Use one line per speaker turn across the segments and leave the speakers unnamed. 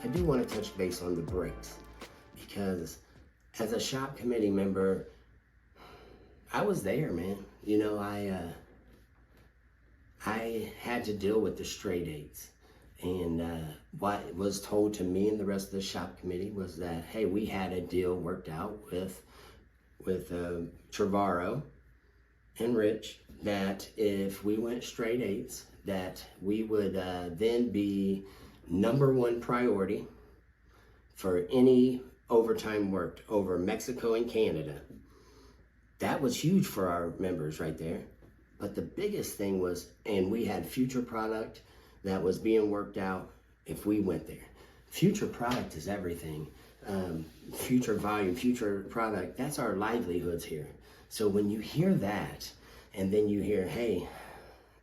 I do want to touch base on the breaks, because as a shop committee member, I was there, man. You know, I had to deal with the Straight8s. And what was told to me and the rest of the shop committee was that, hey, we had a deal worked out with Trevorrow and Rich, that if we went Straight8s, that we would then be #1 priority for any overtime worked over Mexico and Canada. That was huge for our members right there. But the biggest thing was, and we had future product that was being worked out if we went there. Future product is everything. Future volume, future product, that's our livelihoods here. So when you hear that, and then you hear, hey,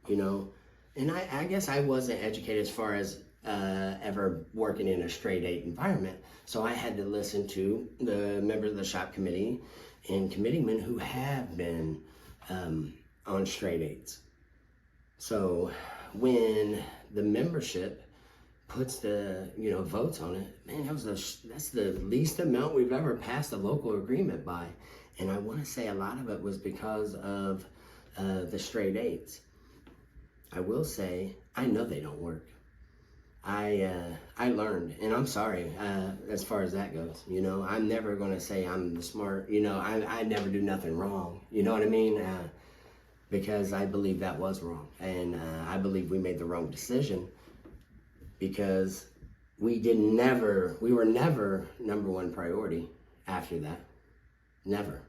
you know, and I guess I wasn't educated as far as ever working in a Straight8 environment. So I had to listen to the members of the shop committee and committeemen who have been on Straight8s. So when the membership puts the, you know, votes on it, man, that's the least amount we've ever passed a local agreement by. And I want to say a lot of it was because of the Straight8s. I will say, I know they don't work. I learned, and I'm sorry as far as that goes. You know, I'm never going to say I'm the smart, you know, I never do nothing wrong. You know what I mean? Because I believe that was wrong. And I believe we made the wrong decision, because we were never #1 priority after that. Never.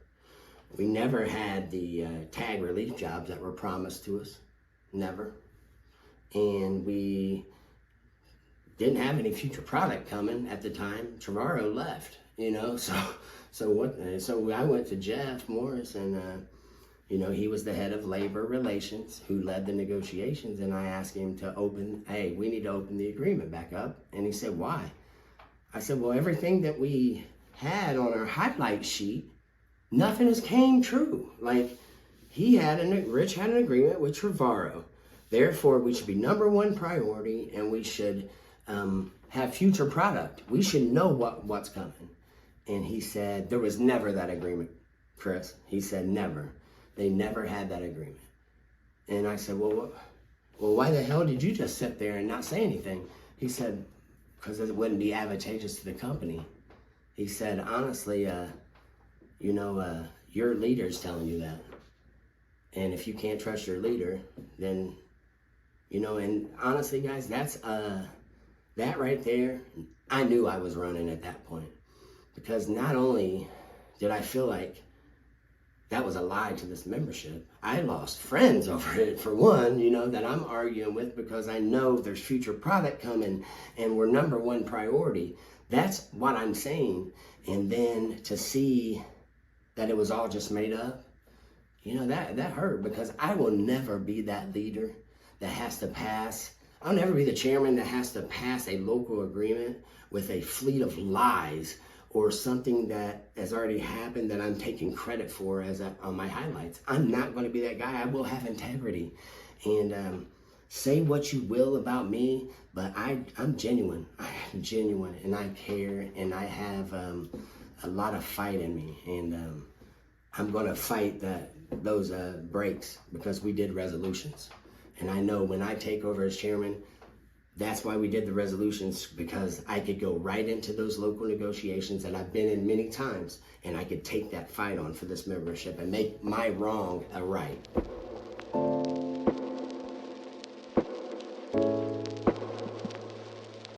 We never had the tag relief jobs that were promised to us. Never. And we didn't have any future product coming at the time. Trevorrow left, you know, so I went to Jeff Morris, and you know, he was the head of labor relations who led the negotiations, and I asked him to hey, we need to open the agreement back up. And he said, why? I said, well, everything that we had on our highlight sheet, nothing has came true. Like, Rich had an agreement with Trevorrow. Therefore, we should be #1 priority, and we should have future product. We should know what's coming. And he said, there was never that agreement, Chris. He said, never. They never had that agreement. And I said, well, why the hell did you just sit there and not say anything? He said, because it wouldn't be advantageous to the company. He said, honestly, you know, your leader's telling you that. And if you can't trust your leader, then, you know, and honestly, guys, that's, that right there, I knew I was running at that point. Because not only did I feel like that was a lie to this membership, I lost friends over it, for one, you know, that I'm arguing with, because I know there's future product coming and we're #1 priority. That's what I'm saying. And then to see that it was all just made up, you know, that hurt, because I will never be that leader that has to pass. I'll never be the chairman that has to pass a local agreement with a fleet of lies, or something that has already happened that I'm taking credit for on my highlights. I'm not going to be that guy. I will have integrity. And say what you will about me, but I'm genuine. I'm genuine, and I care, and I have a lot of fight in me. And I'm going to fight those breaks, because we did resolutions. And I know when I take over as chairman, that's why we did the resolutions, because I could go right into those local negotiations that I've been in many times, and I could take that fight on for this membership and make my wrong a right.